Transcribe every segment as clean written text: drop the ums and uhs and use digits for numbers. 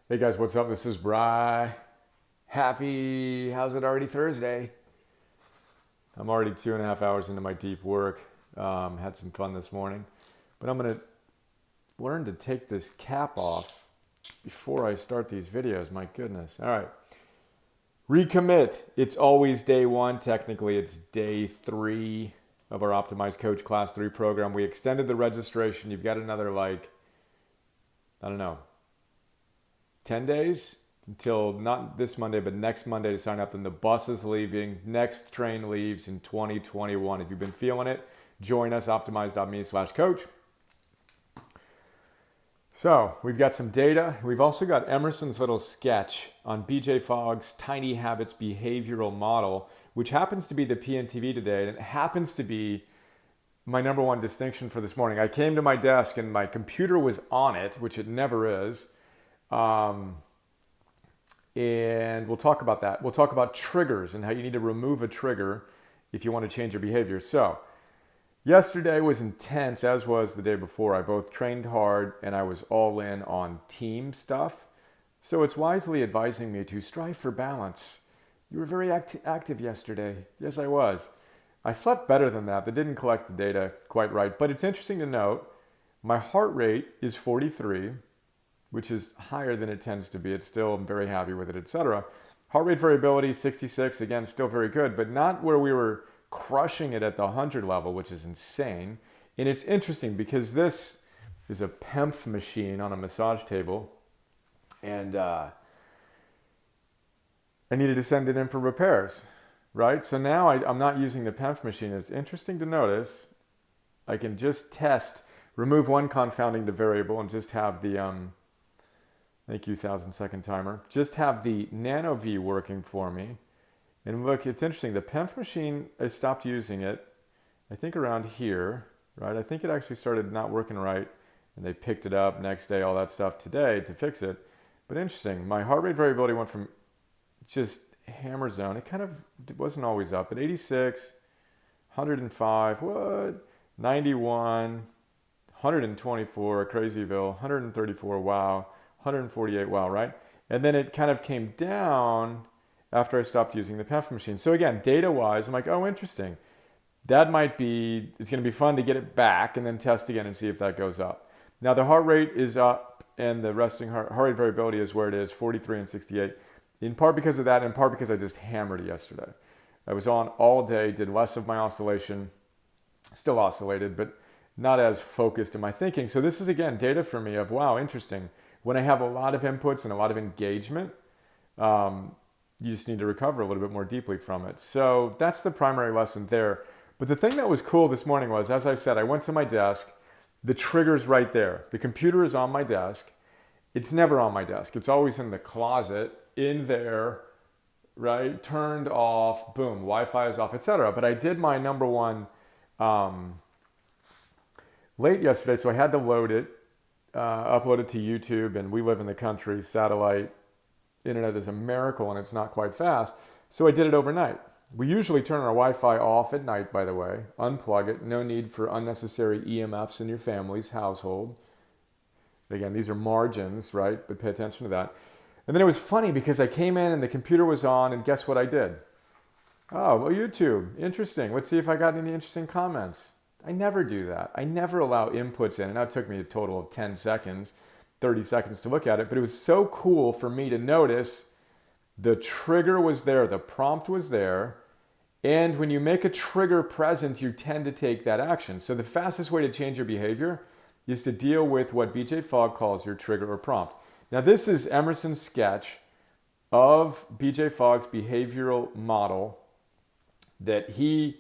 Hey guys, what's up? This is Bry. How's it already Thursday? I'm already 2.5 hours into my deep work. Had some fun this morning. But I'm going to learn to take this cap off before I start these videos. My goodness. All right. Recommit. It's always day one. Technically, it's day three of our Optimized Coach Class 3 program. We extended the registration. You've got another, I don't know, 10 days until not this Monday, but next Monday to sign up. Then the bus is leaving. Next train leaves in 2021. If you've been feeling it, join us, optimize.me/coach. So we've got some data. We've also got Emerson's little sketch on BJ Fogg's Tiny Habits behavioral model, which happens to be the PNTV today. And it happens to be my number one distinction for this morning. I came to my desk and my computer was on it, which it never is. And we'll talk about that. We'll talk about triggers and how you need to remove a trigger if you want to change your behavior. So yesterday was intense, as was the day before. I both trained hard and I was all in on team stuff. So it's wisely advising me to strive for balance. You were very active yesterday. Yes, I was. I slept better than that. They didn't collect the data quite right. But it's interesting to note, my heart rate is 43, which is higher than it tends to be. It's still, I'm very happy with it, etc. Heart rate variability, 66, again, still very good, but not where we were crushing it at the 100 level, which is insane. And it's interesting because this is a PEMF machine on a massage table, and I needed to send it in for repairs, right? So now I'm not using the PEMF machine. It's interesting to notice I can just remove one confounding variable and just have the, thank you, 1,000-second timer, just have the Nano V working for me. And look, it's interesting. The PEMF machine, I stopped using it, I think around here, right? I think it actually started not working right, and they picked it up next day, all that stuff today to fix it. But interesting, my heart rate variability went from just hammer zone. It wasn't always up, but 86, 105, 91, 124, Crazyville, 134, wow, 148, wow, right? And then it kind of came down after I stopped using the PEMF machine. So again, data-wise, I'm like, oh, interesting. It's going to be fun to get it back and then test again and see if that goes up. Now the heart rate is up and the resting heart rate variability is where it is, 43 and 68. In part because of that, in part because I just hammered it yesterday. I was on all day, did less of my oscillation, still oscillated, but not as focused in my thinking. So this is, again, data for me of, wow, interesting. When I have a lot of inputs and a lot of engagement, you just need to recover a little bit more deeply from it. So that's the primary lesson there. But the thing that was cool this morning was, as I said, I went to my desk. The trigger's right there. The computer is on my desk. It's never on my desk. It's always in the closet, in there, right? Turned off, boom, Wi-Fi is off, etc. But I did my number one late yesterday, so I had to load it, upload it to YouTube, and we live in the country. Satellite internet is a miracle, and it's not quite fast. So I did it overnight. We usually turn our Wi-Fi off at night, by the way. Unplug it. No need for unnecessary EMFs in your family's household. Again, these are margins, right? But pay attention to that. And then it was funny because I came in and the computer was on, and guess what I did? Oh, well, YouTube. Interesting. Let's see if I got any interesting comments. I never do that. I never allow inputs in. And that took me a total of 10 seconds, 30 seconds to look at it. But it was so cool for me to notice the trigger was there, the prompt was there. And when you make a trigger present, you tend to take that action. So the fastest way to change your behavior is to deal with what BJ Fogg calls your trigger or prompt. Now, this is Emerson's sketch of BJ Fogg's behavioral model that he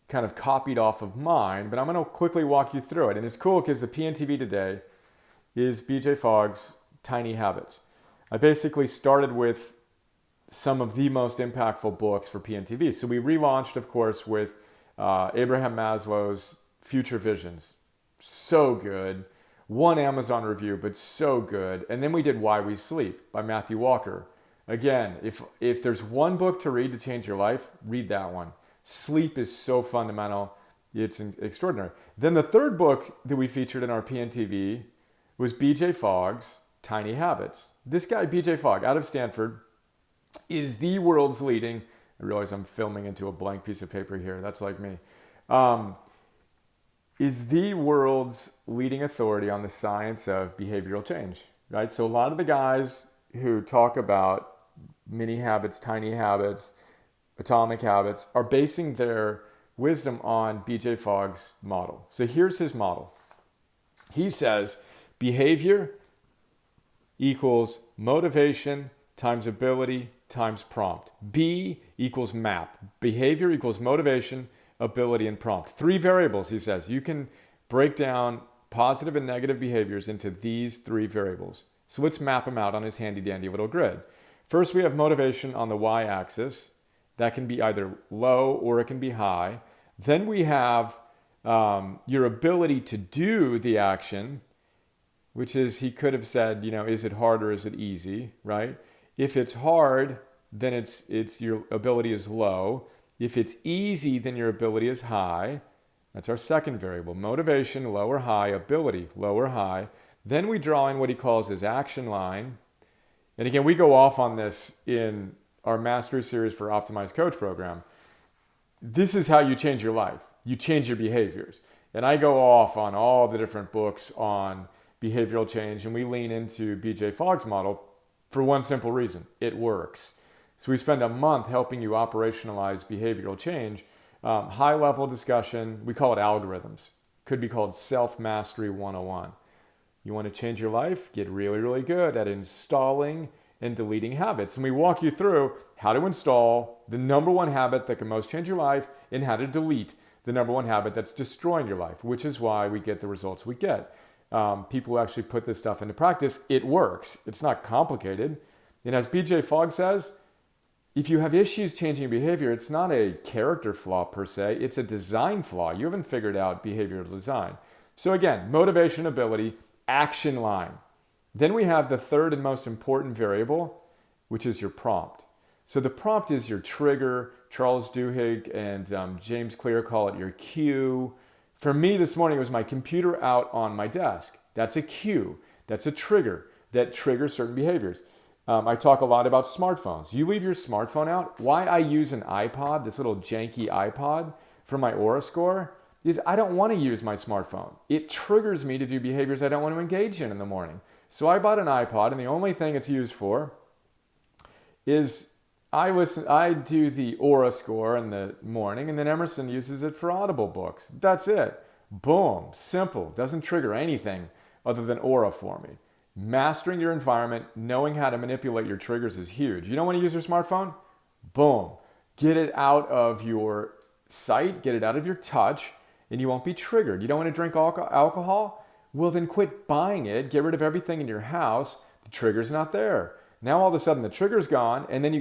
kind of copied off of mine, but I'm going to quickly walk you through it. And it's cool because the PNTV today is BJ Fogg's Tiny Habits. I basically started with some of the most impactful books for PNTV. So we relaunched, of course, with Abraham Maslow's Future Visions. So good. One Amazon review, but so good. And then we did Why We Sleep by Matthew Walker. Again, if there's one book to read to change your life, read that one. Sleep is so fundamental. It's extraordinary. Then the third book that we featured in our PNTV was BJ Fogg's tiny habits. This guy, BJ Fogg, out of Stanford, is the world's leading, I realize I'm filming into a blank piece of paper here, that's like me, is the world's leading authority on the science of behavioral change, right? So a lot of the guys who talk about mini habits, tiny habits, atomic habits are basing their wisdom on BJ Fogg's model. So here's his model. He says behavior equals motivation times ability times prompt. B equals map. Behavior equals motivation, ability, and prompt. 3 variables, he says. You can break down positive and negative behaviors into these 3 variables. So let's map them out on his handy dandy little grid. First, we have motivation on the y-axis. That can be either low or it can be high. Then we have your ability to do the action, which is, he could have said, is it hard or is it easy, right? If it's hard, then it's your ability is low. If it's easy, then your ability is high. That's our second variable. Motivation, low or high. Ability, low or high. Then we draw in what he calls his action line. And again, we go off on this in our Mastery Series for Optimized Coach program. This is how you change your life. You change your behaviors. And I go off on all the different books on behavioral change, and we lean into BJ Fogg's model for one simple reason. It works. So we spend a month helping you operationalize behavioral change. High-level discussion, we call it algorithms. Could be called Self-Mastery 101. You want to change your life? Get really, really good at installing and deleting habits. And we walk you through how to install the number one habit that can most change your life and how to delete the number one habit that's destroying your life, which is why we get the results we get. People who actually put this stuff into practice, it works. It's not complicated. And as BJ Fogg says, if you have issues changing behavior, it's not a character flaw per se, it's a design flaw. You haven't figured out behavioral design. So again, motivation, ability, action line. Then we have the third and most important variable, which is your prompt. So the prompt is your trigger. Charles Duhigg and James Clear call it your cue. For me this morning, it was my computer out on my desk. That's a cue. That's a trigger that triggers certain behaviors. I talk a lot about smartphones. You leave your smartphone out. Why I use an iPod, this little janky iPod for my Aura score, is I don't want to use my smartphone. It triggers me to do behaviors I don't want to engage in the morning. So I bought an iPod, and the only thing it's used for is I do the Aura score in the morning, and then Emerson uses it for Audible books. That's it. Boom. Simple. Doesn't trigger anything other than Aura for me. Mastering your environment, knowing how to manipulate your triggers is huge. You don't want to use your smartphone? Boom. Get it out of your sight, get it out of your touch, and you won't be triggered. You don't want to drink alcohol? Well, then quit buying it. Get rid of everything in your house. The trigger's not there. Now all of a sudden the trigger's gone, and then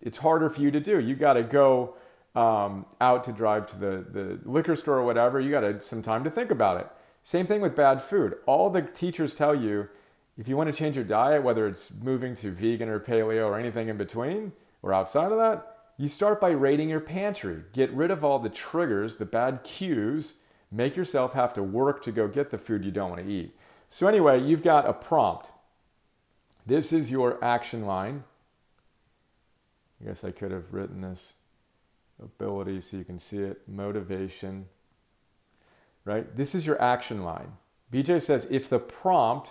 it's harder for you to do. You got to go out to drive to the liquor store or whatever. You got some time to think about it. Same thing with bad food. All the teachers tell you, if you want to change your diet, whether it's moving to vegan or paleo or anything in between or outside of that, you start by raiding your pantry. Get rid of all the triggers, the bad cues. Make yourself have to work to go get the food you don't want to eat. So anyway, you've got a prompt. This is your action line. I guess I could have written this ability so you can see it. Motivation, right? This is your action line. BJ says if the prompt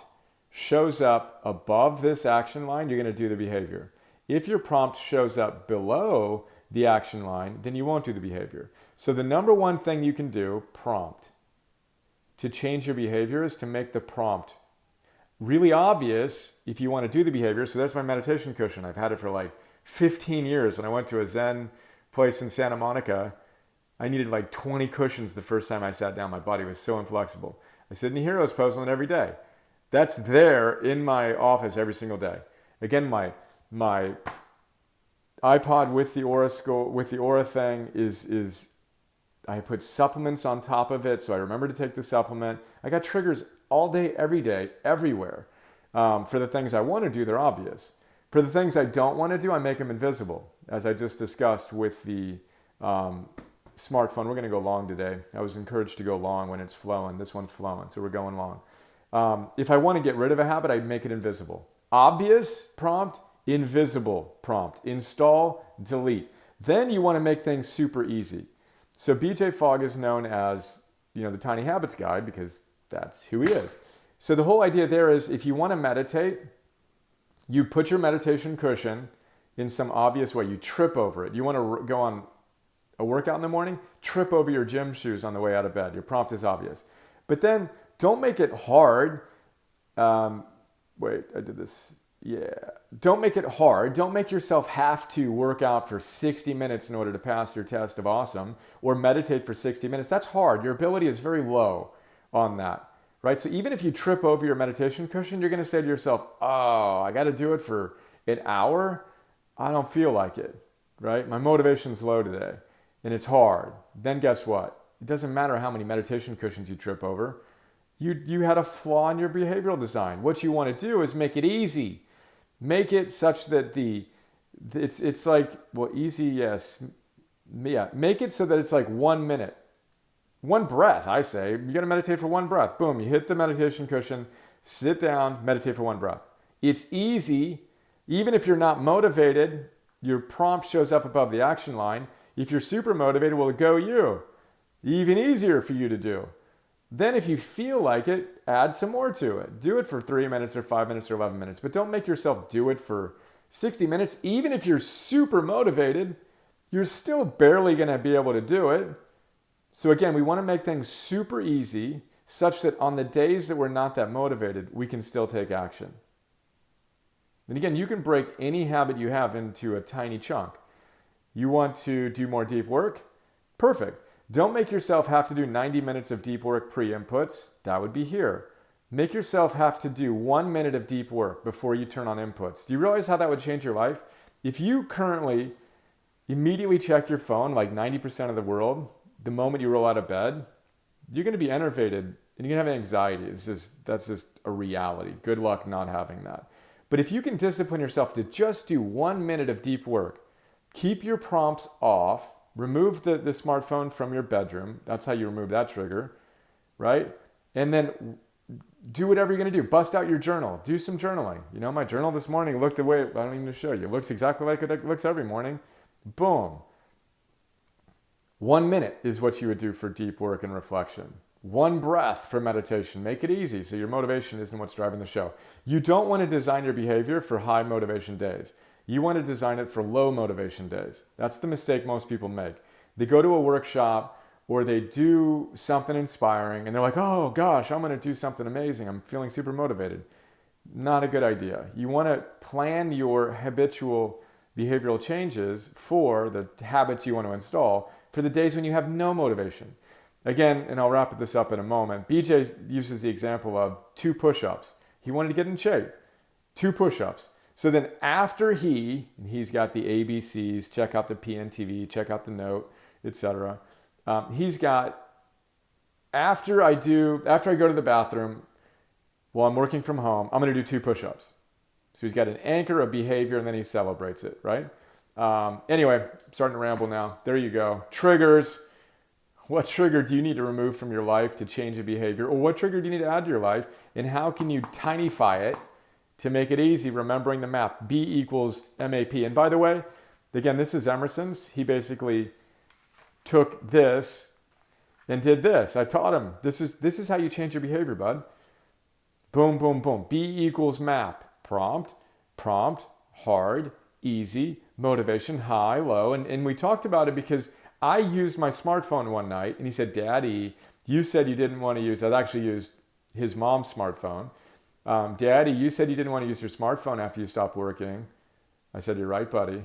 shows up above this action line, you're going to do the behavior. If your prompt shows up below the action line, then you won't do the behavior. So the number one thing you can do, prompt, to change your behavior is to make the prompt really obvious if you want to do the behavior. So that's my meditation cushion. I've had it for like 15 years. When I went to a Zen place in Santa Monica, I needed like 20 cushions the first time I sat down. My body was so inflexible. I sit in the hero's pose on it every day. That's there in my office every single day. Again, my iPod with the Aura thing is I put supplements on top of it, so I remember to take the supplement. I got triggers all day, every day, everywhere. For the things I want to do, they're obvious. For the things I don't want to do, I make them invisible, as I just discussed with the smartphone. We're going to go long today. I was encouraged to go long when it's flowing. This one's flowing, so we're going long. If I want to get rid of a habit, I make it invisible. Obvious prompt, invisible prompt. Install, delete. Then you want to make things super easy. So BJ Fogg is known as, the tiny habits guy because that's who he is. So the whole idea there is if you want to meditate, you put your meditation cushion in some obvious way. You trip over it. You want to go on a workout in the morning, trip over your gym shoes on the way out of bed. Your prompt is obvious. But then don't make it hard. Wait, I did this. Yeah. Don't make it hard. Don't make yourself have to work out for 60 minutes in order to pass your test of awesome or meditate for 60 minutes. That's hard. Your ability is very low on that, right? So even if you trip over your meditation cushion, you're going to say to yourself, oh, I got to do it for an hour. I don't feel like it, right? My motivation's low today and it's hard. Then guess what? It doesn't matter how many meditation cushions you trip over. You had a flaw in your behavioral design. What you want to do is make it easy. Make it such that it's like, well, easy, yes. Yeah, make it so that it's like 1 minute. One breath, I say. You got to meditate for one breath. Boom, you hit the meditation cushion, sit down, meditate for one breath. It's easy. Even if you're not motivated, your prompt shows up above the action line. If you're super motivated, well, go you. Even easier for you to do. Then if you feel like it, add some more to it. Do it for 3 minutes or 5 minutes or 11 minutes, but don't make yourself do it for 60 minutes. Even if you're super motivated, you're still barely going to be able to do it. So again, we want to make things super easy such that on the days that we're not that motivated, we can still take action. And again, you can break any habit you have into a tiny chunk. You want to do more deep work? Perfect. Don't make yourself have to do 90 minutes of deep work pre-inputs. That would be here. Make yourself have to do 1 minute of deep work before you turn on inputs. Do you realize how that would change your life? If you currently immediately check your phone, like 90% of the world, the moment you roll out of bed, you're going to be enervated and you're going to have anxiety. That's just a reality. Good luck not having that. But if you can discipline yourself to just do 1 minute of deep work, keep your prompts off, remove the smartphone from your bedroom. That's how you remove that trigger, right? And then do whatever you're going to do. Bust out your journal. Do some journaling. My journal this morning looked the way, I don't even show you. It looks exactly like it looks every morning. Boom. 1 minute is what you would do for deep work and reflection. 1 breath for meditation. Make it easy so your motivation isn't what's driving the show. You don't want to design your behavior for high motivation days. You want to design it for low motivation days. That's the mistake most people make. They go to a workshop or they do something inspiring and they're like, oh gosh, I'm going to do something amazing. I'm feeling super motivated. Not a good idea. You want to plan your habitual behavioral changes for the habits you want to install for the days when you have no motivation. Again, and I'll wrap this up in a moment, BJ uses the example of 2 push-ups. He wanted to get in shape. 2 push-ups. So then after he's got the ABCs, check out the PNTV, check out the note, etc. He's got, after I go to the bathroom while I'm working from home, I'm going to do 2 push-ups. So he's got an anchor, a behavior, and then he celebrates it, right? Anyway, starting to ramble now. There you go. Triggers. What trigger do you need to remove from your life to change a behavior? Or what trigger do you need to add to your life? And how can you tinify it to make it easy, remembering the map, B equals MAP. And by the way, again, this is Emerson's. He basically took this and did this. I taught him, this is how you change your behavior, bud. Boom, boom, boom. B equals map. Prompt, hard, easy, motivation, high, low. And we talked about it because I used my smartphone one night and he said, Daddy, you said you didn't want to use, I'd actually used his mom's smartphone. Daddy, you said you didn't want to use your smartphone after you stopped working. I said, you're right, buddy.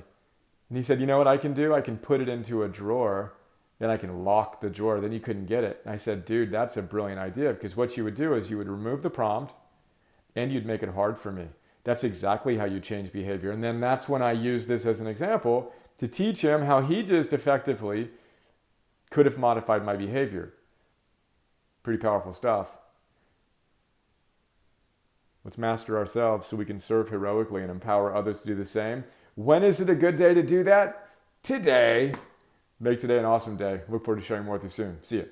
And he said, you know what I can do? I can put it into a drawer, then I can lock the drawer. Then you couldn't get it. And I said, dude, that's a brilliant idea because what you would do is you would remove the prompt and you'd make it hard for me. That's exactly how you change behavior. And then that's when I use this as an example to teach him how he just effectively could have modified my behavior. Pretty powerful stuff. Let's master ourselves so we can serve heroically and empower others to do the same. When is it a good day to do that? Today. Make today an awesome day. Look forward to sharing more with you soon. See you.